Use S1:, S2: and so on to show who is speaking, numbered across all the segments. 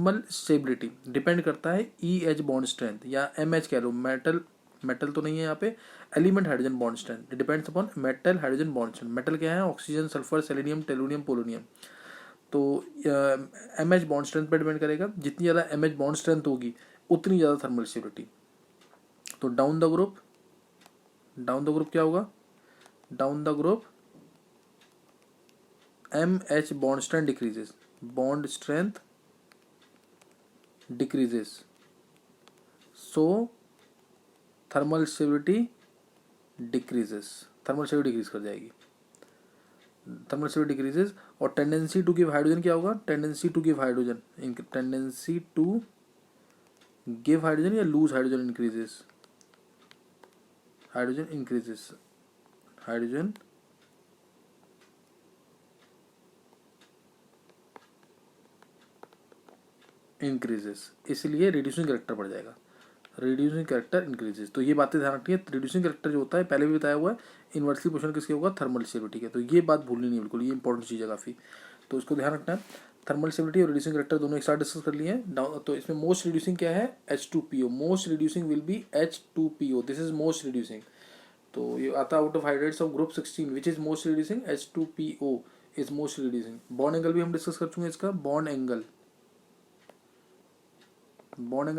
S1: Thermal stability depend करता है EH bond strength या MH कह लो, मेटल तो नहीं है यहाँ पे, element hydrogen bond strength depends upon metal hydrogen bond strength. Metal क्या है? Oxygen, sulphur, selenium, tellurium, polonium. तो MH बॉन्ड स्ट्रेंथ पर डिपेंड करेगा, जितनी ज़्यादा MH बॉन्ड स्ट्रेंथ होगी उतनी ज़्यादा थर्मल स्टेबिलिटी। तो डाउन द ग्रुप क्या होगा? Down the group MH bond strength decreases, so thermal stability decrease कर जाएगी, थर्मल स्टेबिलिटी डिक्रीजेस। और टेंडेंसी टू गिव हाइड्रोजन क्या होगा? टेंडेंसी टू गिव हाइड्रोजन या lose hydrogen increases, hydrogen increases, इसलिए रिड्यूसिंग कैरेक्टर बढ़ जाएगा, रिड्यूसिंग कैरेक्टर इंक्रीजेस। तो ये बातें ध्यान रखनी है। रिड्यूसिंग कैरेक्टर जो होता है पहले भी बताया हुआ है, इन्वर्सली प्रोपोर्शनल किसके होगा? थर्मल स्टेबिलिटी के। तो ये बात भूलनी नहीं बिल्कुल, ये इंपॉर्टेंट चीज़ है काफ़ी, तो इसको ध्यान रखना है। थर्मल स्टेबिलिटी और रिड्यूसिंग कैरेक्टर दोनों एक साथ डिस्कस कर लिए हैं। तो इसमें मोस्ट रिड्यूसिंग क्या है? H2PO। Most reducing will be H2PO, this is most reducing. तो ये आता है out of hydrates of group 16 which is most reducing, H2PO is most reducing. Bond angle भी हम डिस्कस कर चुके हैं इसका। बॉन्ड एंगल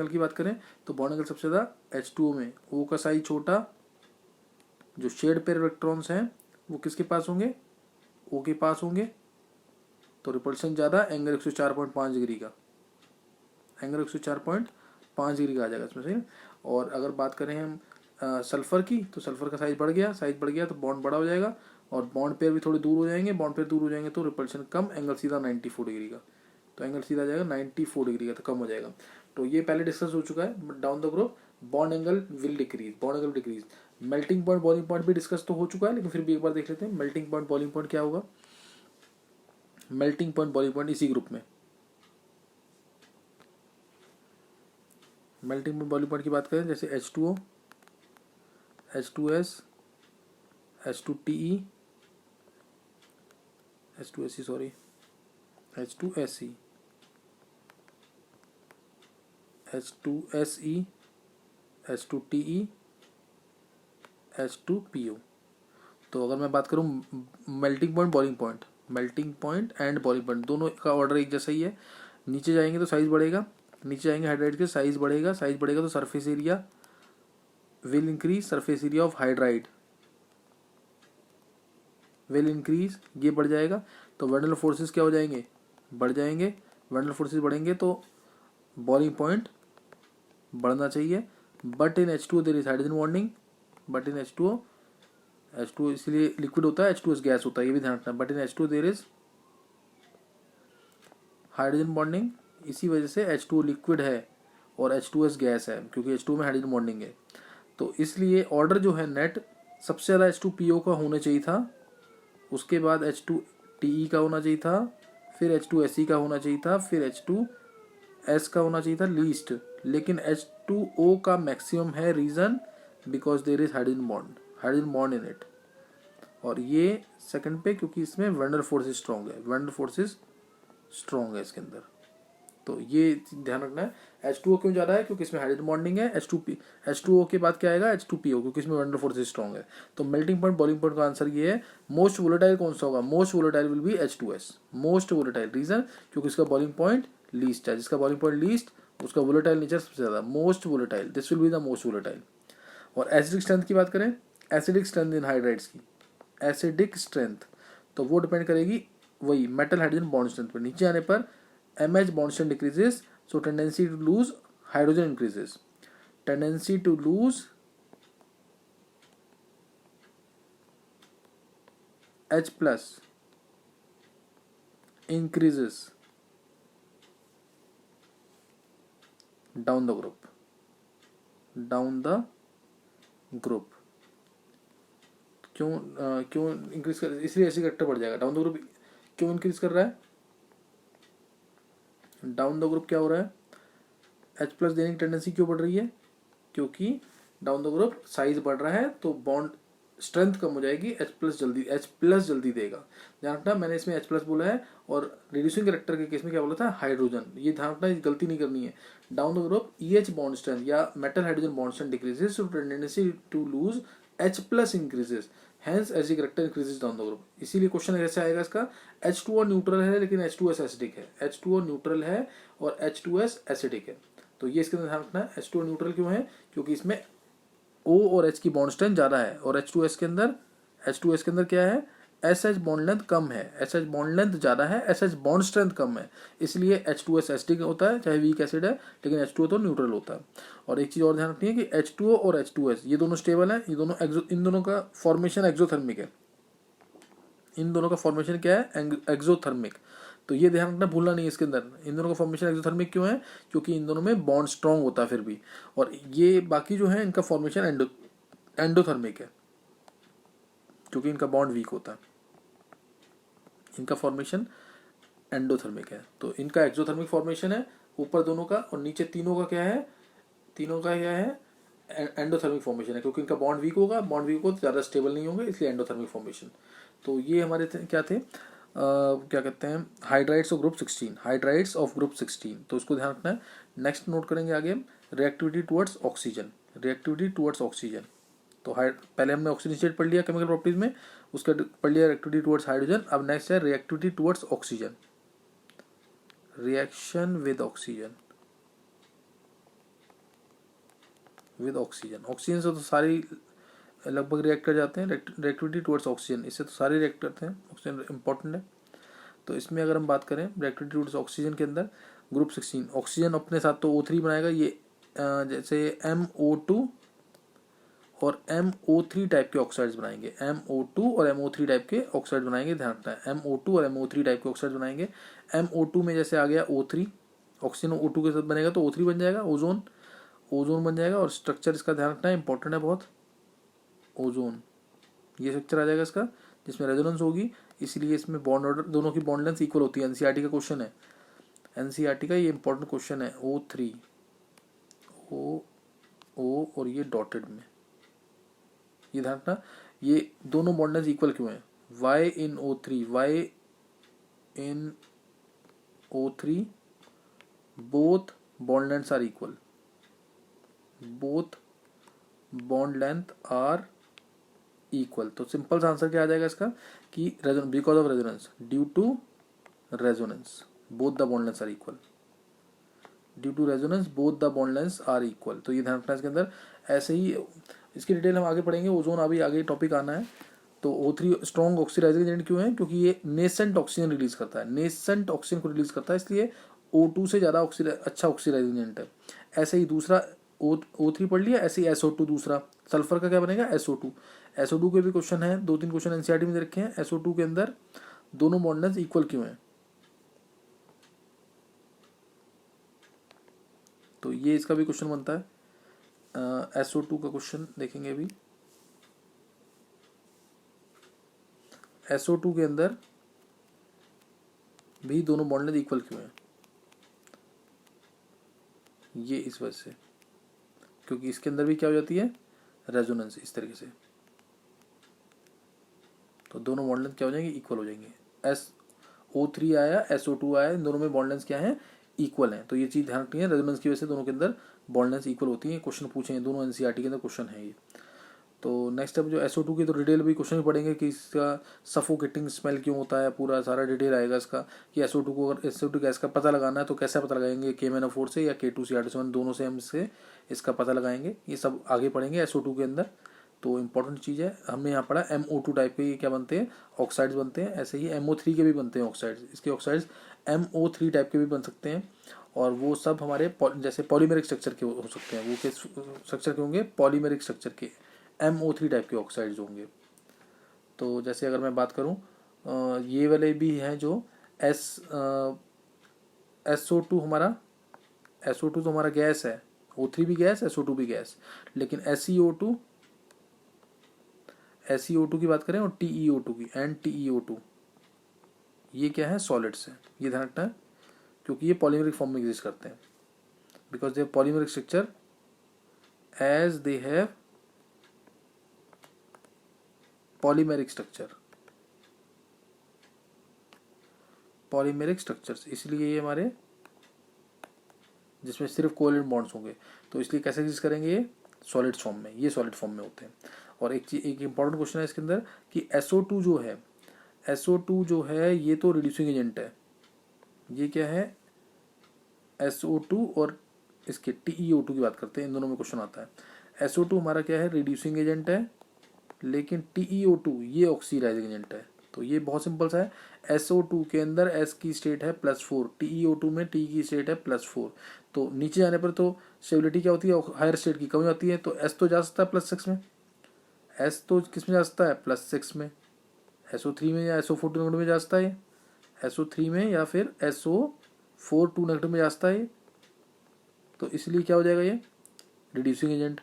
S1: की बात करें तो बॉन्ड एंगल सबसे ज़्यादा H2O में, O का साइज छोटा, जो शेड पेयर इलेक्ट्रॉन्स हैं वो किसके पास होंगे? O के पास होंगे, तो रिपल्शन ज़्यादा, एंगल 104.5 डिग्री का, एंगल 104.5 डिग्री का आ जाएगा इसमें से। और अगर बात करें हम सल्फर की, तो सल्फर का साइज बढ़ गया तो बॉन्ड बड़ा हो जाएगा और बॉन्ड पेयर भी थोड़े दूर हो जाएंगे, बॉन्ड पेयर दूर हो जाएंगे तो रिपल्शन कम, एंगल सीधा 94 डिग्री का, तो एंगल सीधा आ जाएगा 94 डिग्री का, तो कम हो जाएगा। तो ये पहले डिस्कस हो चुका है। Down the group bond angle will decrease. Melting point, boiling point भी डिस्कस तो हो चुका है, लेकिन फिर भी एक बार देख लेते हैं। मेल्टिंग पॉइंट, बॉइलिंग पॉइंट क्या होगा? मेल्टिंग पॉइंट, बॉइलिंग पॉइंट इसी ग्रुप में। मेल्टिंग पॉइंट, बॉइलिंग पॉइंट की बात करें, जैसे H2O, H2S, H2TE, H2SE, H2SE, H2TE, H2PO। तो अगर मैं बात करूं melting point, boiling point, melting point and boiling point दोनों का ऑर्डर एक जैसा ही है। नीचे जाएंगे तो साइज बढ़ेगा, नीचे जाएंगे हाइड्राइड के, साइज बढ़ेगा तो surface area will increase, surface area of hydride will increase, ये बढ़ जाएगा। तो वेंडल फोर्सेस क्या हो जाएंगे? बढ़ जाएंगे। वेंडल फोर्सेस बढ़ेंगे तो बॉइलिंग पॉइंट बढ़ना चाहिए। But in H2O there is hydrogen bonding, but in H2O इसलिए लिक्विड होता है, H2S गैस होता है, ये भी ध्यान रखना। But in H2O there is hydrogen bonding, इसी वजह से H2O लिक्विड है और H2S गैस है, क्योंकि H2O में हाइड्रोजन बॉन्डिंग है। तो इसलिए ऑर्डर जो है नेट सबसे ज़्यादा H2PO का होना चाहिए था, उसके बाद H2TE का होना चाहिए था, फिर H2SE का होना चाहिए था, फिर H2S का होना चाहिए था लीस्ट, लेकिन H2O का मैक्सिमम है। Reason because there is hydrogen bond in it. और ये सेकंड पे, क्योंकि इसमें वेंडल फोर्सेस स्ट्रॉन्ग है इसके अंदर। तो ये ध्यान रखना है। H2O क्यों ज़्यादा है? क्योंकि इसमें हाइड्रोजन बॉन्डिंग है। H2O के बाद क्या आएगा? H2PO, क्योंकि इसमें वेंडल फोर्सेस स्ट्रॉन्ग है। तो मेल्टिंग पॉइंट, बॉइलिंग पॉइंट का आंसर ये है। मोस्ट वोलेटाइल कौन सा होगा? Most volatile will be H2S, most volatile. Reason क्योंकि इसका बॉइलिंग पॉइंट लीस्ट है, जिसका बॉइलिंग पॉइंट लीस्ट उसका वोलेटाइल नेचर सबसे ज़्यादा, most volatile, this will be the most volatile. और एसिडिक स्ट्रेंथ की बात करें, एसिडिक स्ट्रेंथ इन हाइड्राइड्स की, एसिडिक स्ट्रेंथ तो वो डिपेंड करेगी वही मेटल हाइड्रोजन बॉन्ड स्ट्रेंथ पर। नीचे आने पर MH bond strength decreases, so tendency to lose hydrogen increases, tendency to lose H plus increases down the group, क्यों इंक्रीज कर, इसलिए ऐसे कैरेक्टर बढ़ जाएगा। डाउन द ग्रुप क्यों इंक्रीज कर रहा है? डाउन द ग्रुप क्या हो रहा है? H प्लस देने की टेंडेंसी क्यों बढ़ रही है? क्योंकि डाउन द ग्रुप साइज बढ़ रहा है, तो बॉन्ड स्ट्रेंथ कम हो जाएगी, H प्लस जल्दी देगा। ध्यान रखना मैंने इसमें H प्लस बोला है, और रिड्यूसिंग कैरेक्टर के केस में क्या बोला था, हाइड्रोजन। ये ध्यान रखना, गलती नहीं करनी है। Down the group EH bond strength या metal hydrogen bond strength decreases, so tendency to lose H plus increases, hence H character increases down the group. इसीलिए क्वेश्चन कैसे आएगा इसका, H2O न्यूट्रल है लेकिन H2S एसिडिक है, H2O न्यूट्रल है और H2S एसिडिक है। तो ये इसके अंदर ध्यान रखना है। H2O न्यूट्रल क्यों है, क्योंकि इसमें O और H की बॉन्ड स्ट्रेंथ ज़्यादा है, और H2S के अंदर क्या है, SH बॉन्ड लेंथ कम है, SH बॉन्ड लेंथ ज़्यादा है, SH बॉन्ड स्ट्रेंथ कम है, इसलिए H2S एसिडिक होता है, चाहे वीक एसिड है, लेकिन H2O तो न्यूट्रल होता है। और एक चीज़ और ध्यान रखनी है कि H2O और H2S ये दोनों स्टेबल हैं, ये दोनों इन दोनों का फॉर्मेशन एक्सोथर्मिक है, इन दोनों का फॉर्मेशन क्या है, एक्सोथर्मिक। तो ये ध्यान रखना, भूलना नहीं इसके अंदर, इन दोनों का फॉर्मेशन एक्सोथर्मिक क्यों है, क्योंकि इन दोनों में बॉन्ड स्ट्रॉन्ग होता है फिर भी, और ये बाकी जो है इनका फॉर्मेशन एंडोथर्मिक है, क्योंकि इनका बॉन्ड वीक होता है, इनका फॉर्मेशन एंडोथर्मिक है। तो इनका एक्सोथर्मिक फॉर्मेशन है ऊपर दोनों का, और नीचे तीनों का क्या है, एंडोथर्मिक फॉर्मेशन है, क्योंकि इनका बॉन्ड वीक होगा तो ज़्यादा स्टेबल नहीं होंगे, इसलिए एंडोथर्मिक फॉर्मेशन। तो ये हमारे क्या थे, क्या कहते हैं, हाइड्राइड्स ऑफ ग्रुप 16, तो इसको ध्यान रखना है। नेक्स्ट नोट करेंगे आगे हम रिएक्टिविटी टुवर्ड्स ऑक्सीजन। तो पहले हमने ऑक्सीजन स्टेट पढ़ लिया केमिकल प्रॉपर्टीज में, उसका पढ़ लिया रिएक्टिविटी टुवर्ड्स हाइड्रोजन। अब नेक्स्ट है reactivity towards oxygen, reaction with oxygen oxygen से तो सारी लगभग रिएक्ट कर जाते हैं। रिएक्टिविटी टुवर्ड्स ऑक्सीजन, इससे तो सारे रिएक्ट करते हैं, ऑक्सीजन इंपॉर्टेंट है। तो इसमें अगर हम बात करें रिएक्टिविटी टुवर्ड्स ऑक्सीजन के अंदर ग्रुप 16, ऑक्सीजन अपने साथ तो O3 बनाएगा, ये जैसे MO2 और MO3 टाइप के ऑक्साइड्स बनाएंगे, MO2 और MO3 टाइप के ऑक्साइड बनाएंगे। ध्यान रखना है MO2 और MO3 टाइप के ऑक्साइड बनाएंगे। MO2 में जैसे आ गया O3, ऑक्सीजन O2 के साथ बनेगा तो O3 बन जाएगा, ओजोन बन जाएगा। और स्ट्रक्चर इसका ध्यान रखना है, इंपॉर्टेंट है बहुत, ओजोन ये स्ट्रक्चर आ जाएगा इसका, जिसमें रेजोनेंस होगी, इसलिए इसमें बॉन्ड ऑर्डर दोनों की बॉन्ड लेंथ इक्वल होती है। एनसीईआरटी का क्वेश्चन है, एनसीईआरटी का ये इंपॉर्टेंट क्वेश्चन है। O3 O और ये डॉटेड में, ये ध्यान रखना, ये दोनों बॉन्ड लेंथ इक्वल क्यों है, Y in O3 both bond lengths are equal, both bond length are equal. तो सिंपल आंसर क्या आ जाएगा इसका कि because of resonance, due to resonance both the bond lengths are equal, due to resonance both the bond lengths are equal. तो ये ध्यान रखना इसके अंदर। ऐसे ही इसकी डिटेल हम आगे पढ़ेंगे, ओजोन अभी आगे टॉपिक आना है। तो O3 स्ट्रॉन्ग ऑक्सीडाइजिंग एजेंट क्यों है, क्योंकि ये नेसेंट ऑक्सीजन रिलीज करता है, नेसेंट ऑक्सीजन को रिलीज करता है, इसलिए O2 से ज़्यादा अच्छा ऑक्सीडाइजिंग एजेंट है। ऐसे ही दूसरा O3 पढ़ लिया, ऐसे ही SO2 दूसरा, सल्फर का क्या बनेगा SO2 के भी क्वेश्चन है, 2-3 क्वेश्चन एनसीईआरटी में दे रखे हैं। SO2 के अंदर दोनों बॉन्ड लेंथ इक्वल क्यों है, तो ये इसका भी क्वेश्चन बनता है। SO2 का क्वेश्चन देखेंगे अभी। SO2 के अंदर भी दोनों बॉन्ड लेंथ इक्वल क्यों है, ये इस वजह से, क्योंकि इसके अंदर भी क्या हो जाती है, रेजोनेंस इस तरीके से, तो दोनों बॉन्ड लेंथ क्या हो जाएंगे, इक्वल हो जाएंगे। SO3 आया, SO2 आया, इन दोनों में बॉन्ड लेंथ क्या है, इक्वल है। तो ये चीज़ ध्यान रखनी है, रेजोनेंस की वजह से दोनों के अंदर बॉन्ड लेंथ इक्वल होती है। क्वेश्चन पूछे हैं, दोनों एनसीईआरटी के अंदर क्वेश्चन है ये। तो नेक्स्ट अब जो SO2 की तो डिटेल भी क्वेश्चन भी पढ़ेंगे कि इसका सफोकेटिंग स्मेल क्यों होता है, पूरा सारा डिटेल आएगा इसका कि SO2 को, अगर SO2 गैस का पता लगाना है तो कैसे पता लगाएंगे, K-4 से या K2Cr7 दोनों से हम इसका पता लगाएंगे, ये सब आगे पढ़ेंगे SO2 के अंदर। तो इंपॉर्टेंट चीज़ है, हमने यहाँ पढ़ा MO2 टाइप के क्या बनते हैं, ऑक्साइड्स बनते हैं। ऐसे ही MO3 के भी बनते हैं ऑक्साइड्स, इसके ऑक्साइड्स MO3 टाइप के भी बन सकते हैं, और वो सब हमारे जैसे पॉलीमेरिक स्ट्रक्चर के हो सकते हैं। वो किस स्ट्रक्चर के होंगे, पॉलीमेरिक स्ट्रक्चर के MO3 टाइप के ऑक्साइड्स होंगे। तो जैसे अगर मैं बात करूं, ये वाले भी हैं जो SO2 हमारा, SO2 तो हमारा गैस है, O3 भी गैस, SO2 भी गैस, लेकिन SeO2 की बात करें और TeO2 की, NTeO2 ये क्या है, सॉलिड्स है। ये ध्यान रखना है, क्योंकि ये पॉलीमेरिक फॉर्म में एग्जिस्ट करते हैं, because they polymeric structure as they have polymeric structure, polymeric structures, इसलिए ये हमारे जिसमें सिर्फ कोवैलेंट बॉन्ड्स होंगे, तो इसलिए कैसे एग्जिस्ट करेंगे ये सॉलिड फॉर्म में, ये सॉलिड फॉर्म में होते हैं। और एक चीज, एक इंपॉर्टेंट क्वेश्चन है इसके अंदर कि SO2 जो है, SO2 जो है ये तो रिड्यूसिंग एजेंट है, ये क्या है SO2 और इसके TeO2 की बात करते हैं, इन दोनों में क्वेश्चन आता है। SO2 हमारा क्या है रिड्यूसिंग एजेंट है, लेकिन TeO2 ये ऑक्सीडाइजिंग एजेंट है। तो ये बहुत सिंपल सा है, SO2 के अंदर S की स्टेट है +4, TeO2 में T की स्टेट है +4, तो नीचे जाने पर तो स्टेबिलिटी क्या होती है, हायर स्टेट की कमी होती है, तो S तो जा सकता है +6 में, S तो किस में जा सकता है +6 में, SO3 में या SO4 2 में जा सकता है, SO3 में या फिर SO4 2 नेगेटिव में जा सकता है। तो इसलिए क्या हो जाएगा ये रिड्यूसिंग एजेंट,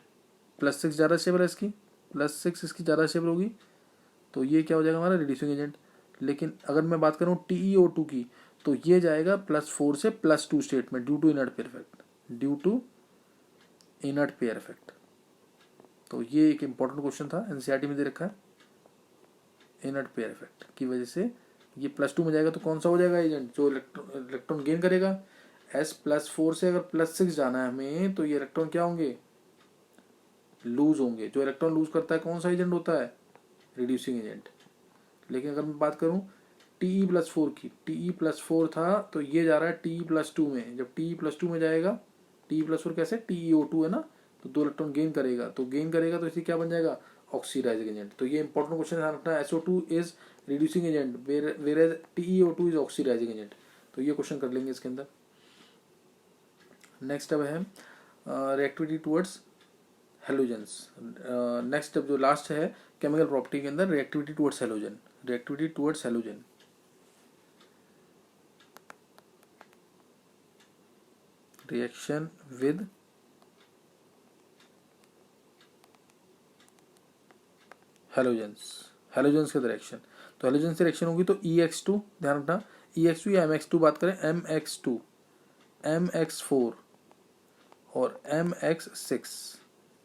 S1: +6 ज़्यादा स्टेबल है इसकी, +6 इसकी ज़्यादा स्टेबल होगी, तो ये क्या हो जाएगा हमारा रिड्यूसिंग एजेंट। लेकिन अगर मैं बात करूँ TeO2 की, तो ये जाएगा +4 से +2 स्टेट में due to inert pair effect, due to inert pair effect. तो ये एक इंपॉर्टेंट क्वेश्चन था, NCERT में दे रखा है, इनर्ट पेयर इफेक्ट की वजह से ये +2 में जाएगा, तो कौन सा हो जाएगा एजेंट जो इलेक्ट्रॉन गेन करेगा, S+4 से अगर +6 जाना है हमें, तो ये इलेक्ट्रॉन क्या होंगे लूज होंगे। जो इलेक्ट्रॉन लूज करता है कौन सा एजेंट होता है रिड्यूसिंग एजेंट। लेकिन अगर मैं बात करूं Te+4 की, Te+4 था तो ये जा रहा है Te+2 में, जब Te+2 में जाएगा, Te+4 कैसे TeO2 है ना, तो 2 इलेक्ट्रॉन गेन करेगा, तो गेन करेगा तो इसे क्या बन जाएगा ऑक्सीडाइजिंग एजेंट। तो ये इंपॉर्टेंट क्वेश्चन ध्यान रखना है, SO2 is reducing agent where TeO2 is oxidising agent. तो ये क्वेश्चन कर लेंगे इसके अंदर। नेक्स्ट अब है रिएक्टिविटी टुवर्ड्स हेलोजेंस। नेक्स्ट अब जो लास्ट है केमिकल प्रॉपर्टी के अंदर reactivity towards halogen, reactivity towards halogen. Reaction with halogens, halogens के डायरेक्शन, तो हेलोजन से रिएक्शन होगी तो EX2, ध्यान रखना EX2 या MX2 बात करें, MX2, MX4 और MX6,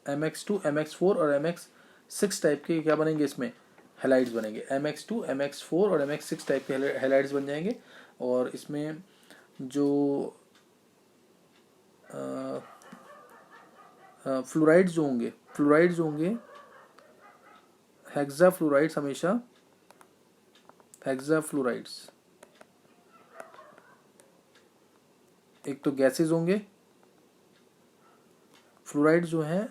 S1: MX2, MX4 और MX6 टाइप के क्या बनेंगे इसमें हेलाइड्स बनेंगे, MX2, MX4 और MX6 टाइप के हेलाइड्स बन जाएंगे। और इसमें जो फ्लोराइड्स जो होंगे, फ्लोराइड्स जो होंगे हेक्सा फ्लोराइड्स, हमेशा हेक्सा फ्लोराइड्स एक तो गैसेज होंगे, फ्लोराइड जो है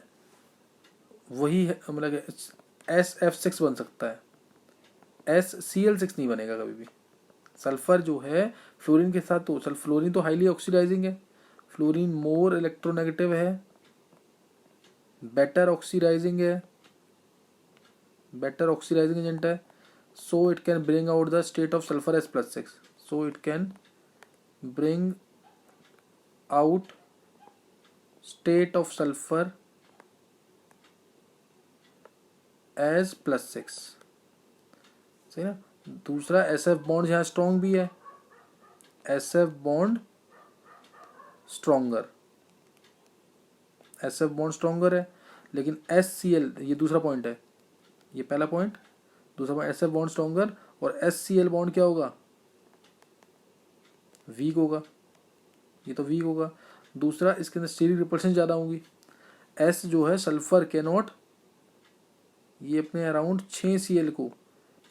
S1: वही है, मतलब SF6 बन सकता है, SCl6 नहीं बनेगा कभी भी। सल्फर जो है फ्लोरीन के साथ, तो फ्लोरीन तो हाईली ऑक्सीडाइजिंग है, फ्लोरीन मोर इलेक्ट्रोनेगेटिव है, बेटर ऑक्सीडाइजिंग है, बेटर ऑक्सीडाइजिंग एजेंट है, so it can bring out the state of sulphur S+6, so it can bring out state of sulphur S+6, सही ना। दूसरा SF बॉन्ड यहाँ strong भी है, SF bond stronger, SF bond stronger है, लेकिन SCl, ये दूसरा पॉइंट है, ये पहला पॉइंट, दूसरा पॉइंट SF बॉन्ड स्ट्रॉन्गर और SCl बॉन्ड क्या होगा वीक होगा, ये तो वीक होगा। दूसरा इसके अंदर स्टीरिक रिपल्शन ज़्यादा होंगी, S जो है सल्फर के नॉट, ये अपने अराउंड 6 Cl को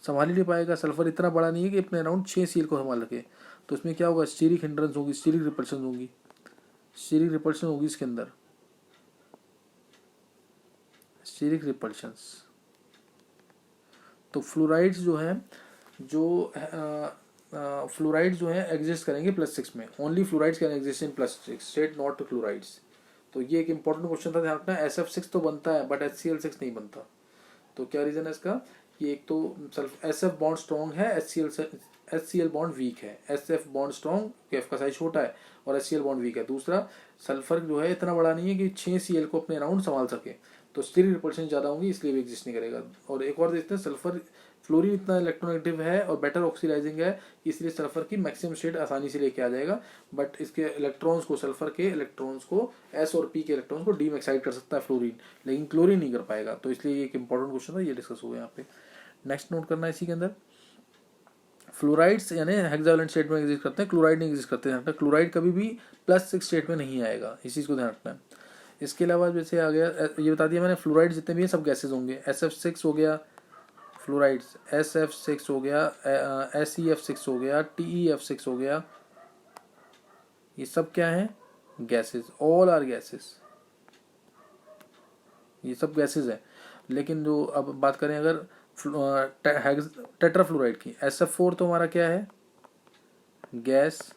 S1: संभाल ही नहीं पाएगा, सल्फर इतना बड़ा नहीं है कि अपने अराउंड 6 Cl को संभाल सके, तो इसमें क्या होगा स्टीरिक हिंड्रेंस होगी, स्टीरिक रिपल्शन होगी, स्टीरिक रिपल्शन होगी इसके अंदर, स्टीरिक रिपल्शंस। तो फ्लोराइड्स जो है, जो फ्लोराइड्स जो है एग्जिस्ट करेंगे +6 में, only fluorides can exist in +6 state, not chlorides. तो ये एक इंपॉर्टेंट क्वेश्चन था, ध्यान रखना SF6 तो बनता है बट HCl6 नहीं बनता। तो क्या रीजन है इसका, कि एक तो SF बॉन्ड स्ट्रॉन्ग है, HCl बॉन्ड वीक है, SF बॉन्ड स्ट्रॉन्ग, F का साइज छोटा है और HCl बॉन्ड वीक है। दूसरा सल्फर जो है इतना बड़ा नहीं है कि 6 Cl को अपने अराउंड संभाल सके, तो स्टीरिक रिपल्शन ज़्यादा होंगी, इसलिए भी एग्जिस्ट नहीं करेगा। और एक और देखते हैं, सल्फर फ्लोरीन इतना इलेक्ट्रोनेगेटिव है और बेटर ऑक्सीडाइजिंग है, इसलिए सल्फर की मैक्सिमम स्टेट आसानी से लेके आ जाएगा, बट इसके इलेक्ट्रॉन्स को, सल्फर के इलेक्ट्रॉन्स को, S और P के इलेक्ट्रॉन्स को डीम एक्साइट कर सकता है फ्लोरीन, लेकिन क्लोरीन नहीं कर पाएगा। तो इसलिए ये एक इंपॉर्टेंट क्वेश्चन था, ये डिस्कस हुआ यहाँ पे। नेक्स्ट नोट करना है इसी के अंदर, फ्लोराइड्स यानी हेक्सावैलेंट स्टेट में एग्जिस्ट करते हैं, क्लोराइड नहीं एग्जिस्ट करते हैं। क्लोराइड कभी भी +6 स्टेट में नहीं आएगा, इस चीज़ को ध्यान रखना है। इसके अलावा जैसे आ गया, ये बता दिया मैंने, फ्लोराइड जितने भी हैं सब गैसेज होंगे। SF6 हो गया फ्लोराइड्स, SF6 हो गया, SEF6 हो गया, TEF6 हो गया, ये सब क्या है? गैसेज, ऑल आर गैसेज, ये सब गैसेज है। लेकिन जो अब बात करें अगर टेट्राफ्लोराइड की, SF4 तो हमारा क्या है? गैस।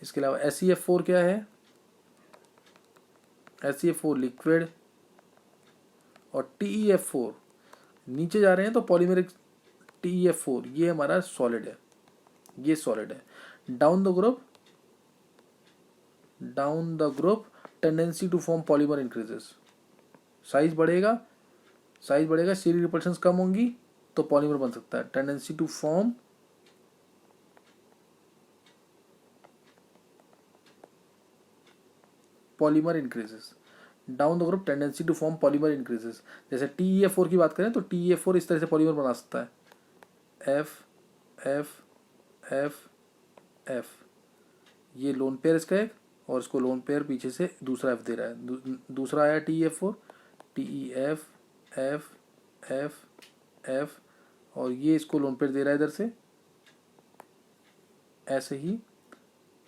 S1: इसके अलावा SeF4 क्या है? SeF4 liquid. और TeF4 नीचे जा रहे हैं तो पॉलीमेरिक TeF4 ये हमारा सॉलिड है, ये सॉलिड है। Down the group tendency to form polymer increases, size बढ़ेगा, स्टीरिक रिपल्शंस कम होंगी तो पॉलीमर बन सकता है। Tendency to form polymer increases, down the group tendency to form polymer increases. जैसे TeF4 की बात करें तो TeF4 इस तरह से पॉलीमर बना सकता है, F F F F, ये लोन पेयर इसका एक, और इसको लोन पेयर पीछे से दूसरा F दे रहा है, दूसरा आया TeF4, TeF F F F, और ये इसको लोन पेयर दे रहा है इधर से, ऐसे ही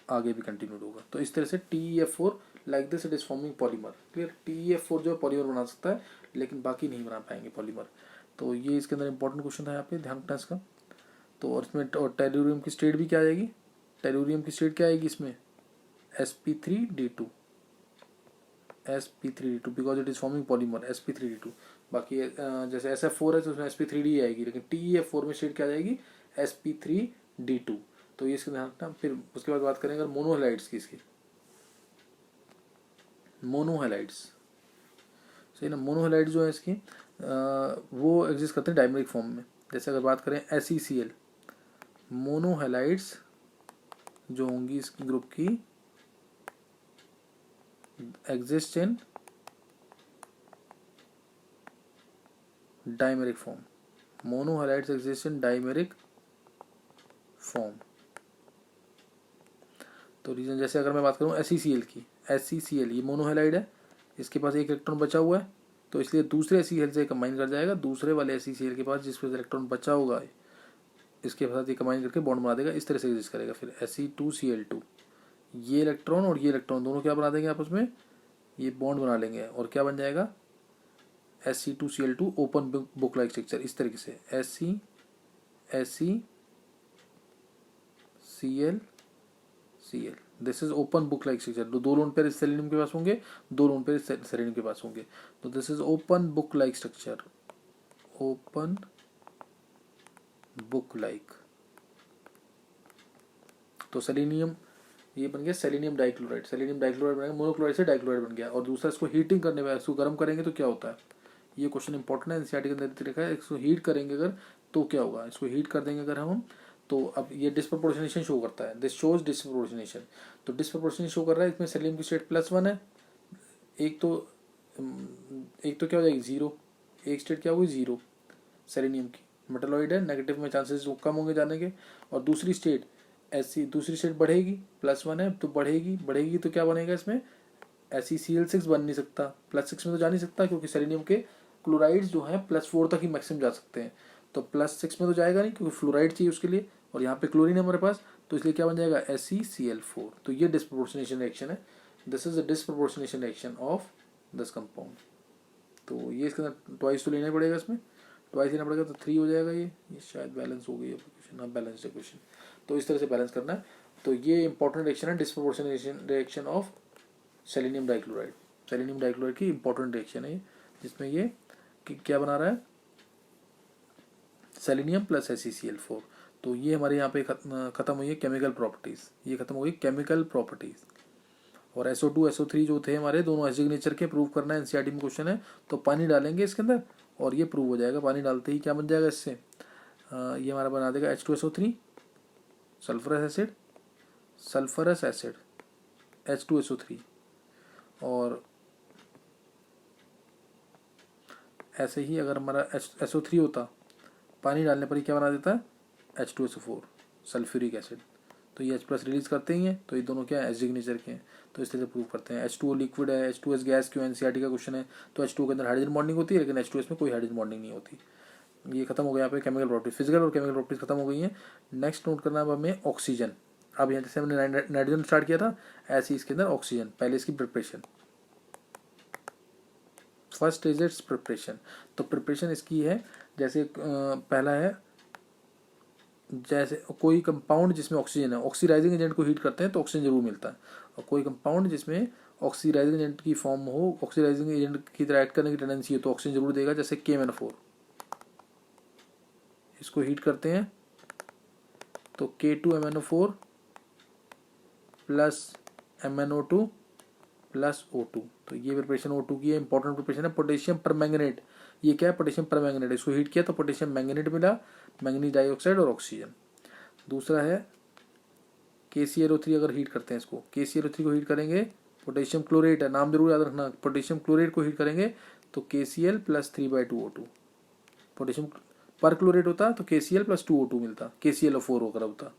S1: आगे भी कंटिन्यू होगा। तो इस तरह से TeF4 like this it is forming polymer. Clear? TeF4 जो है पॉलीमर बना सकता है, लेकिन बाकी नहीं बना पाएंगे पॉलीमर। तो ये इसके अंदर इंपॉर्टेंट क्वेश्चन था, यहाँ पे ध्यान रखना इसका। तो और इसमें टेलुरियम की स्टेट भी क्या आ जाएगी? टेलुरियम की स्टेट क्या आएगी इसमें? sp3d2, sp3d2 because it is forming polymer, sp3d2। बाकी जैसे SF4 है तो उसमें sp3d आएगी, लेकिन TeF4 में स्टेट क्या आ जाएगी? sp3d2। तो ये इसके ध्यान रखना। फिर उसके बाद बात करेंगे मोनोहेलाइड्स की, इसकी मोनोहेलाइड्स, सही ना। मोनोहेलाइड जो है इसकी वो एग्जिस्ट करते हैं डायमेरिक फॉर्म में। जैसे अगर बात करें SeCl, मोनोहेलाइड्स जो होंगी इसकी ग्रुप की exist in dimeric form, monohalides exist in dimeric form. तो रीजन जैसे अगर मैं बात करूं SeCl की, SeCl ये मोनोहेलाइड है, इसके पास एक इलेक्ट्रॉन बचा हुआ है, तो इसलिए दूसरे SeCl से कंबाइन कर जाएगा, दूसरे वाले SeCl के पास जिस पर इलेक्ट्रॉन बचा होगा इसके साथ ये कंबाइन करके बॉन्ड बना देगा, इस तरह से एग्जिस्ट करेगा। फिर Se2Cl2, ये इलेक्ट्रॉन और ये इलेक्ट्रॉन दोनों क्या बना देंगे आपस में? ये बॉन्ड बना लेंगे, और क्या बन जाएगा? Se2Cl2 open book like structure, इस तरीके से SeCl this is open book like structure. दो लोन पेयर सेलेनियम के पास होंगे, दो लोन पेयर सेलेनियम के पास होंगे, तो this is open book like structure, open book like. तो सेलेनियम ये बन गया सेलेनियम डाइक्लोराइड, सेलेनियम डाइक्लोराइड बन गया, मोनोक्लोराइड से डाइक्लोराइड बन गया। और दूसरा इसको हीटिंग करने में, इसको गर्म करेंगे तो क्या होता है? ये क्वेश्चन इंपॉर्टेंट है, एनसीईआरटी के अंदर लिखा है। इसको हीट करेंगे अगर तो क्या होगा? इसको हीट कर देंगे अगर हम, तो अब ये डिस्प्रपोर्शनेशन शो करता है, दिस शोज डिस्प्रपोर्शनेशन। तो डिस्प्रपोर्शनेशन शो कर रहा है, इसमें सेलेनियम की स्टेट +1 है, एक तो क्या हो जाएगी? 0, एक स्टेट क्या होगी? 0 सेलेनियम की, मेटलॉइड है, नेगेटिव में चांसेस कम होंगे जाने के। और दूसरी स्टेट दूसरी स्टेट बढ़ेगी, +1 है तो बढ़ेगी तो क्या बनेगा इसमें? SeCl6 बन नहीं सकता, +6 में तो जा नहीं सकता, क्योंकि सेलेनियम के क्लोराइड्स जो हैं +4 तक ही मैक्सिमम जा सकते हैं, तो +6 में तो जाएगा नहीं, क्योंकि फ्लोराइड चाहिए उसके लिए, और यहाँ पे क्लोरीन है हमारे पास, तो इसलिए क्या बन जाएगा? SeCl4। तो ये डिस्प्रपोर्शनेशन रिएक्शन है, this is a disproportionation reaction of this compound. तो ये इसके अंदर ट्वाइस तो लेना पड़ेगा, इसमें ट्वाइस लेना पड़ेगा, तो 3 हो जाएगा। ये शायद बैलेंस हो गई है क्वेश्चन, हाँ बैलेंस है क्वेश्चन, तो इस तरह से बैलेंस करना है। तो ये इंपॉर्टेंट रिएक्शन है, disproportionation reaction of selenium dichloride. Selenium dichloride की इंपॉर्टेंट रिएक्शन है, जिसमें ये क्या बना रहा है? Selenium plus SeCl4। तो ये हमारे यहाँ पे खत्म हुई है केमिकल प्रॉपर्टीज, ये खत्म हो गई केमिकल प्रॉपर्टीज। और SO2 SO3 जो थे हमारे दोनों एसिडिक नेचर के, प्रूव करना है, एनसीईआरटी में क्वेश्चन है। तो पानी डालेंगे इसके अंदर और ये प्रूव हो जाएगा। पानी डालते ही क्या बन जाएगा इससे? ये हमारा बना देगा H2SO3, सल्फरस एसिड H2SO3, और ऐसे ही अगर हमारा SO3 होता पानी डालने पर ही क्या बना देता है, H2SO4 सल्फ्यूरिक एसिड। तो ये H+ रिलीज करते ही हैं, तो ये दोनों क्या है, एसिडिक नेचर के हैं। तो इस तरह से प्रूव करते हैं। H2O लिक्विड है, H2S गैस क्यों, NCERT का क्वेश्चन है। तो H2O के अंदर हाइड्रोजन बॉन्डिंग होती है, लेकिन H2S में कोई हाइड्रोजन बॉन्डिंग नहीं होती। ये खत्म हो गया यहाँ पे केमिकल प्रॉपर्टीज, फिजिकल और केमिकल प्रॉपर्टीज खत्म हो गई हैं। नेक्स्ट नोट करना है अब हमें ऑक्सीजन। अब यहाँ जैसे हमने नाइट्रोजन स्टार्ट किया था, ऐसे ही इसके अंदर ऑक्सीजन। पहले इसकी preparation, first is it's preparation. तो प्रिपरेशन इसकी है, जैसे पहला है, जैसे कोई कंपाउंड जिसमें ऑक्सीजन है, ऑक्सीडाइजिंग एजेंट को हीट करते हैं तो ऑक्सीजन जरूर मिलता है। और कोई कंपाउंड जिसमें ऑक्सीडाइजिंग एजेंट की फॉर्म हो, ऑक्सीडाइजिंग एजेंट की तरह एक्ट करने की टेंडेंसी हो, तो ऑक्सीजन जरूर देगा। जैसे KMnO4, इसको हीट करते हैं तो K2MnO4 plus MnO2 plus O2। तो ये प्रिपरेशन O2 की है, इंपॉर्टेंट प्रिपरेशन है। पोटेशियम परमैंगनेट, ये क्या है, पोटेशियम परमैंगनेट। इसको हीट किया तो पोटेशियम मैंगनेट मिला, मैंगनीज डाइऑक्साइड और ऑक्सीजन। दूसरा है KClO3, अगर हीट करते हैं इसको, KClO3 को हीट करेंगे, पोटेशियम क्लोरेट है, नाम जरूर याद रखना, पोटेशियम क्लोरेट को हीट करेंगे तो KCl प्लस 3/2O2। पोटेशियम पर क्लोरेट होता तो KCl प्लस 2O2 मिलता, KClO4 होकर होता।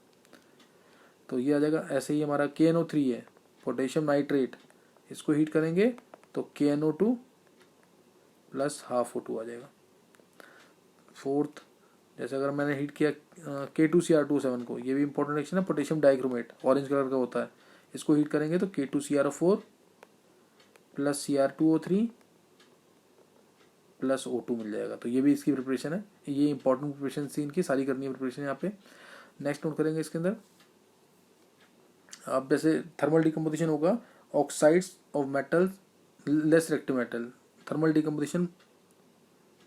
S1: तो ये आ जाएगा। ऐसे ही हमारा KNO3 है, पोटेशियम नाइट्रेट, इसको हीट करेंगे तो KNO2 प्लस हाफ O2 आ जाएगा। फोर्थ, जैसे अगर मैंने हीट किया K2Cr27 को, ये भी इंपॉर्टेंट रिएक्शन है, पोटेशियम डाइक्रोमेट, ऑरेंज कलर का होता है। इसको हीट करेंगे तो K2Cr4 plus Cr2O3 plus O2 मिल जाएगा। तो ये भी इसकी प्रिपरेशन है। ये इंपॉर्टेंट प्रिपरेशन सी इनकी सारी करनी है प्रिपरेशन यहाँ पे। नेक्स्ट नोट करेंगे इसके अंदर, अब जैसे थर्मल डिकम्पोजिशन होगा, oxides of metals less reactive metal, thermal decomposition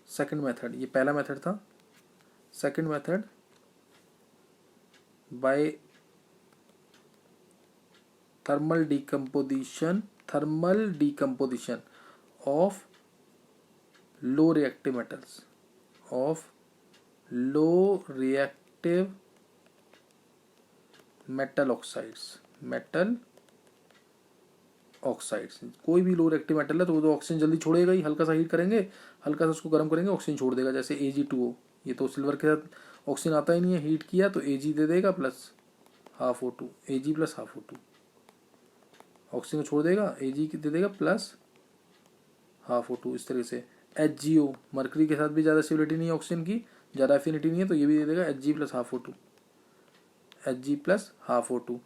S1: second method, ये पहला मेथड था। Second method by thermal decomposition of low reactive metals, of low reactive metal oxides, metal oxides. कोई भी लो रिएक्टिव मेटल है तो वो तो ऑक्सीजन जल्दी छोड़ेगा ही, हल्का सा हीट करेंगे, हल्का सा उसको गर्म करेंगे, ऑक्सीजन छोड़ देगा। जैसे Ag2O, ये तो सिल्वर के साथ ऑक्सीजन आता ही नहीं है, हीट किया तो Ag दे देगा plus half O2, Ag plus half O2, oxygen को छोड़ देगा, Ag दे देगा प्लस हाफ O2। इस तरह से HgO, मरकरी के साथ भी ज़्यादा स्टेबिलिटी नहीं है ऑक्सीजन की, ज़्यादा एफिनिटी नहीं है, तो ये भी दे देगा Hg plus half O2, Hg plus half O2।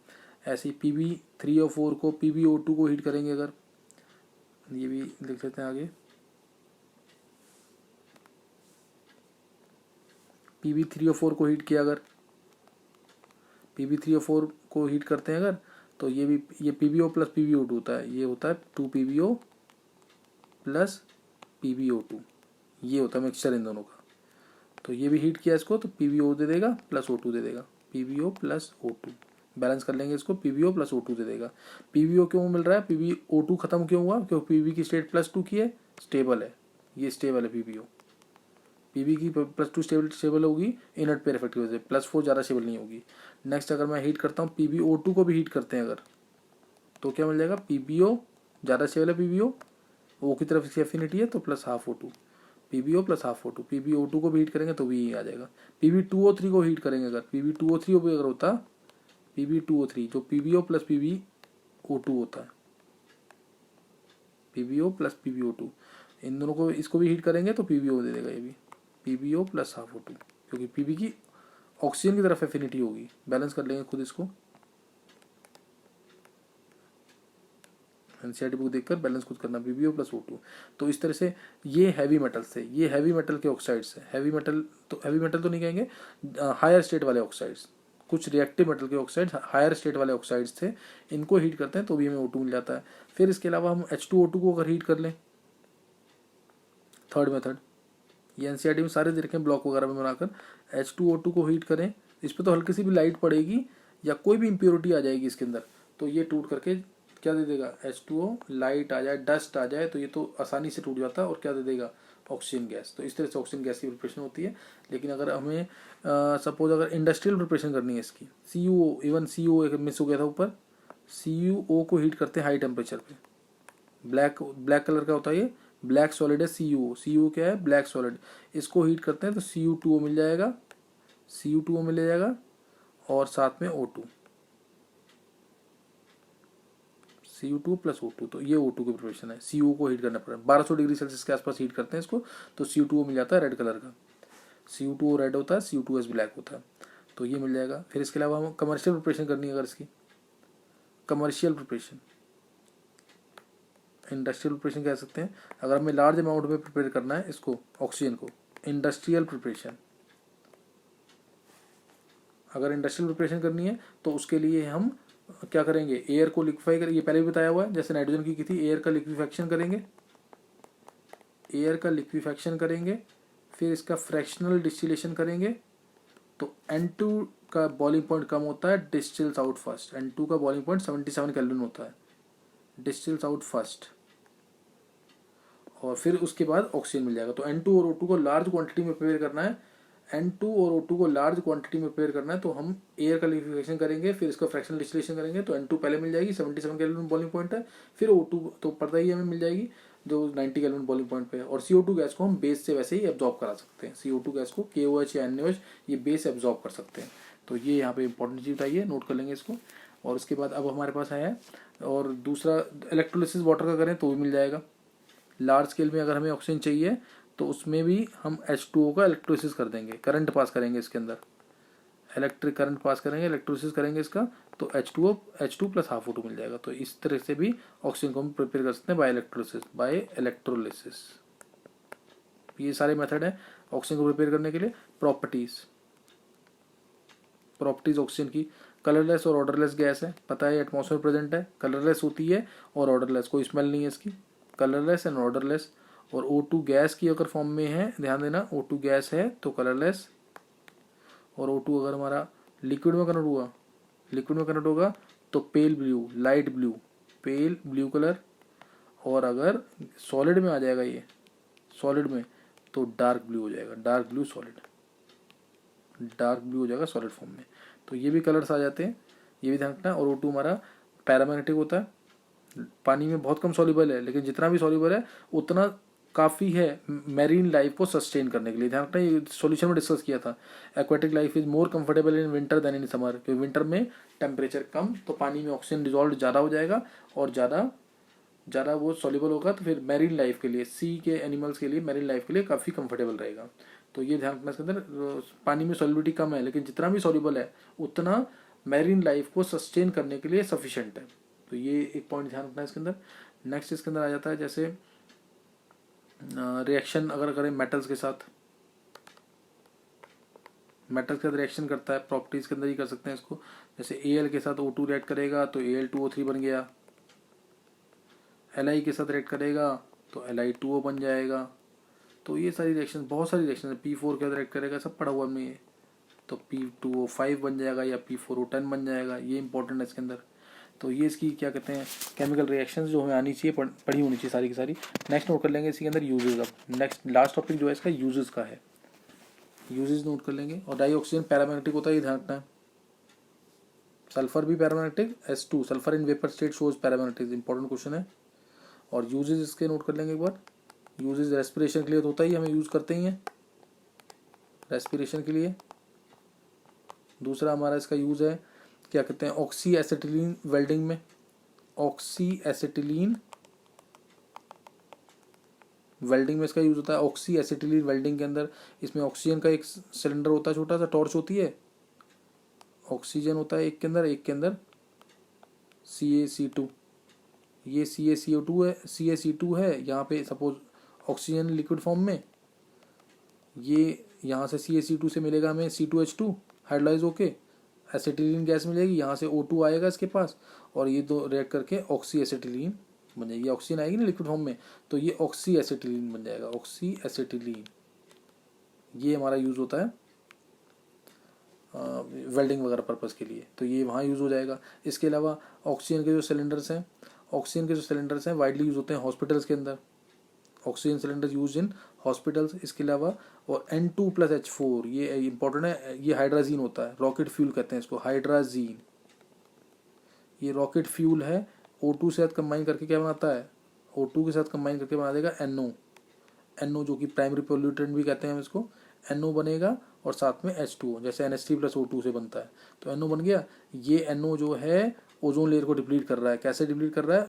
S1: ऐसे ही Pb3O4 को PbO2 को हीट करेंगे अगर, ये भी लिख लेते हैं आगे, Pb3O4 को हीट किया अगर, Pb3O4 को हीट करते हैं अगर, तो ये भी, ये PbO प्लस PbO2 होता है, ये होता है 2PbO प्लस PbO2, ये होता है मिक्सचर इन दोनों का। तो ये भी हीट किया इसको तो PbO दे देगा प्लस O2 दे देगा, PbO प्लस O2, बैलेंस कर लेंगे इसको, PbO प्लस O2 दे देगा। PbO क्यों मिल रहा है, PbO2 खत्म क्यों हुआ, क्योंकि Pb की स्टेट +2 की है, स्टेबल है, ये स्टेबल है PbO। Pb की +2 स्टेबल होगी इनर्ट पेयर इफेक्ट की वजह से, +4 ज़्यादा स्टेबल नहीं होगी। नेक्स्ट अगर मैं हीट करता हूँ, PbO2 को भी हीट करते हैं अगर, तो क्या मिल जाएगा, PbO ज़्यादा स्टेबल है, PbO O की तरफ इसकी एफिनिटी है तो plus half O2, PbO plus half O2। PbO2 को भी हीट करेंगे तो भी आ जाएगा। Pb2O3 को हीट करेंगे अगर, Pb2O3 भी अगर होता, Pb2O3 जो PbO प्लस PbO2 होता है, PbO प्लस PbO2, इन दोनों को, इसको भी हीट करेंगे तो PbO दे देगा, ये भी PbO प्लस हाफ O2, क्योंकि Pb की ऑक्सीजन की तरफ एफिनिटी होगी। बैलेंस कर लेंगे खुद इसको, एनसीईआरटी बुक देखकर बैलेंस खुद करना, PbO प्लस O2। तो इस तरह से ये हैवी मेटल्स थे, ये हैवी मेटल के ऑक्साइड्स है। हैवी मेटल तो नहीं कहेंगे, हायर स्टेट वाले ऑक्साइड्स, कुछ रिएक्टिव मेटल के ऑक्साइड्स हायर स्टेट वाले ऑक्साइड्स थे, इनको हीट करते हैं तो भी हमें O2 मिल जाता है। फिर इसके अलावा हम H2O2 को अगर हीट कर लें, थर्ड मेथड, ये एनसीईआरटी में सारे दे रखे हैं ब्लॉक वगैरह में बनाकर, H2O2 को हीट करें, इस पर तो हल्की सी भी लाइट पड़ेगी या कोई भी इम्प्योरिटी आ जाएगी इसके अंदर, तो ये टूट करके क्या दे देगा, H2O, लाइट आ जाए, डस्ट आ जाए तो ये तो आसानी से टूट जाता है, और क्या दे देगा, ऑक्सीजन गैस। तो इस तरह से ऑक्सीजन गैस की प्रिपरेशन होती है। लेकिन अगर हमें सपोज अगर इंडस्ट्रियल प्रिपरेशन करनी है इसकी, CuO, इवन CuO एक मिस हो गया था ऊपर, CuO को हीट करते हैं हाई टेम्परेचर पे, ब्लैक कलर का होता है ये, ब्लैक सॉलिड है CuO, CuO क्या है, ब्लैक सॉलिड। इसको हीट करते हैं तो Cu2O मिल जाएगा, Cu2O मिल जाएगा और साथ में O2, Cu2 प्लस O2, तो ये O2 की प्रिपरेशन है। CO को हीट करना पड़ेगा, 1200 डिग्री सेल्सियस के आसपास हीट करते हैं इसको, तो Cu2O मिल जाता है रेड कलर का। Cu2O रेड होता है, Cu2S ब्लैक होता है, तो ये मिल जाएगा। फिर इसके अलावा हम कमर्शियल प्रिपरेशन करनी है, अगर इसकी कमर्शियल प्रिपरेशन, इंडस्ट्रियल प्रिपरेशन कह सकते हैं। अगर हमें लार्ज अमाउंट में प्रिपेयर करना है इसको, ऑक्सीजन को, इंडस्ट्रियल प्रिपरेशन, अगर इंडस्ट्रियल प्रिपरेशन करनी है तो उसके लिए हम क्या करेंगे, एयर को लिक्विफाई कर, ये पहले भी बताया हुआ है, जैसे नाइट्रोजन की थी, एयर का लिक्विफेक्शन करेंगे, एयर का लिक्विफेक्शन करेंगे, फिर इसका फ्रैक्शनल डिस्टिलेशन करेंगे, तो N2 का बॉइलिंग पॉइंट कम होता है, डिस्टिल्स आउट फर्स्ट। N2 का बॉइलिंग पॉइंट 77 केल्विन होता है, डिस्टिल्स आउट फर्स्ट, और फिर उसके बाद ऑक्सीजन मिल जाएगा। तो N2 और O2 को लार्ज क्वांटिटी में प्रिपेयर करना है, N2 और O2 को लार्ज क्वांटिटी में प्रिपेयर करना है, तो हम एयर का लिक्विफिकेशन करेंगे, फिर इसका फ्रैक्शनल डिस्टिलेशन करेंगे, तो N2 पहले मिल जाएगी, 77 केल्विन बॉइलिंग पॉइंट है, फिर O2 तो पता ही हमें मिल जाएगी जो 90 केल्विन बॉइलिंग पॉइंट पे है। और CO2 गैस को हम बेस से वैसे ही एब्जॉर्ब करा सकते हैं, CO2 गैस को KOH या NaOH ये बेस एब्जॉर्ब कर सकते हैं। तो ये यहाँ पे इंपॉर्टेंट चीज़ बताइए, नोट कर लेंगे इसको। और उसके बाद अब हमारे पास है, और दूसरा इलेक्ट्रोलिसिस वाटर का करें तो भी मिल जाएगा। लार्ज स्केल में अगर हमें ऑक्सीजन चाहिए तो उसमें भी हम H2O का इलेक्ट्रोलिसिस कर देंगे, करंट पास करेंगे इसके अंदर, इलेक्ट्रिक करंट पास करेंगे, इलेक्ट्रोलिसिस करेंगे इसका, तो H2 प्लस हाफ O2 मिल जाएगा। तो इस तरह से भी ऑक्सीजन को हम प्रिपेयर कर सकते हैं बाय इलेक्ट्रोलिसिस। ये सारे मेथड हैं ऑक्सीजन को प्रिपेयर करने के लिए। प्रॉपर्टीज ऑक्सीजन की, कलरलेस और ऑर्डरलेस गैस है, पता है एटमॉस्फेयर प्रेजेंट है, कलरलेस होती है और ऑर्डरलेस, कोई स्मेल नहीं है इसकी, कलरलेस एंड ऑर्डरलेस। और O2 गैस की अगर फॉर्म में है, ध्यान देना, O2 गैस है तो कलरलेस, और O2 अगर हमारा लिक्विड में कन्वर्ट होगा तो pale blue, light blue, pale blue colour, और अगर सॉलिड में आ जाएगा ये, सॉलिड में, तो डार्क ब्लू हो जाएगा, dark blue solid, dark blue हो जाएगा सॉलिड फॉर्म में। तो ये भी कलर्स आ जाते हैं, ये भी ध्यान रखना। और O2 हमारा पैरामैग्नेटिक होता है, पानी में बहुत कम सॉल्युबल है, लेकिन जितना भी सॉल्युबल है उतना काफ़ी है मैरीन लाइफ को सस्टेन करने के लिए। ध्यान रखना, ये सॉल्यूशन में डिस्कस किया था, aquatic life is more comfortable in winter than in summer, क्योंकि विंटर में टेम्परेचर कम, तो पानी में ऑक्सीजन डिजॉल्व ज़्यादा हो जाएगा और ज़्यादा वो सॉल्युबल होगा, तो फिर मैरीन लाइफ के लिए, सी के एनिमल्स के लिए, मैरीन लाइफ के लिए काफ़ी कंफर्टेबल रहेगा। तो ये ध्यान रखना, इसके अंदर पानी में सॉल्युबिलिटी कम है, लेकिन जितना भी सॉल्युबल है उतना मैरीन लाइफ को सस्टेन करने के लिए सफिशेंट है। तो ये एक पॉइंट ध्यान रखना है इसके अंदर। नेक्स्ट इसके अंदर आ जाता है, जैसे रिएक्शन अगर करें मेटल्स के साथ, मेटल्स के साथ रिएक्शन करता है, प्रॉपर्टीज के अंदर ही कर सकते हैं इसको। जैसे Al के साथ O2 रिएक्ट करेगा तो Al2O3 बन गया, Li के साथ रिएक्ट करेगा तो Li2O बन जाएगा। तो ये सारी रिएक्शन, बहुत सारी रिएक्शन है, P4 के साथ रिएक्ट करेगा, सब पढ़ा हुआ हमने ये, तो P2O5 बन जाएगा या P4O10 बन जाएगा, ये इंपॉर्टेंट है इसके अंदर। तो ये इसकी क्या कहते हैं, केमिकल रिएक्शंस जो हमें आनी चाहिए, पढ़ी होनी चाहिए सारी की सारी। नेक्स्ट नोट कर लेंगे इसके अंदर यूजेस। अब नेक्स्ट लास्ट टॉपिक जो है इसका यूजेस का है, यूजेस नोट कर लेंगे। और डाई ऑक्सीजन पैरामैग्नेटिक होता है, ये ध्यान रखना है। सल्फर भी paramagnetic, S2 sulphur in vapour state shows paramagnetic, important question है। और यूजेस इसके नोट कर लेंगे एक बार। यूजेस रेस्पिरेशन के लिए तो होता ही, हमें यूज़ करते ही हैं रेस्पिरेशन के लिए। दूसरा हमारा इसका यूज़ है, क्या कहते हैं, ऑक्सी एसिटिलीन वेल्डिंग में, ऑक्सी एसिटिलीन वेल्डिंग में इसका यूज़ होता है। ऑक्सी एसिटिलीन वेल्डिंग के अंदर इसमें ऑक्सीजन का एक सिलेंडर होता है, छोटा सा टॉर्च होती है, ऑक्सीजन होता है एक के अंदर CaC2, ये CaCO2 है, CaC2 है यहाँ पे, सपोज ऑक्सीजन लिक्विड फॉर्म में, ये यहाँ से CaC2 से मिलेगा हमें C2H2 हाइड्रोलाइज होके, एसिटिलीन गैस मिलेगी, यहाँ से O2 आएगा इसके पास, और ये दो रिएक्ट करके ऑक्सी एसिटिलीन बन जाएगी। ऑक्सीजन आएगी ना लिक्विड फॉर्म में, तो ये ऑक्सी एसिटिलीन बन जाएगा, ऑक्सी एसिटिलीन। ये हमारा यूज़ होता है वेल्डिंग वगैरह पर्पज़ के लिए, तो ये वहाँ यूज़ हो जाएगा। इसके अलावा ऑक्सीजन के जो सिलेंडर्स हैं वाइडली यूज़ होते हैं हॉस्पिटल्स के अंदर, oxygen cylinders use in hospitals. इसके अलावा और N2+H4 ये इंपॉर्टेंट है, ये हाइड्राजीन होता है, रॉकेट फ्यूल कहते हैं इसको, हाइड्राजीन, ये रॉकेट फ्यूल है। O2 से कंबाइन करके क्या बनाता है, O2 के साथ कंबाइन करके बना देगा NO जो कि प्राइमरी पोल्यूटेंट भी कहते हैं हम इसको। NO बनेगा और साथ में H2O, जैसे NH3 + O2 से बनता है। तो NO बन गया। ये NO जो है ओजोन लेयर को डिप्लीट कर रहा है। कैसे डिप्लीट कर रहा है?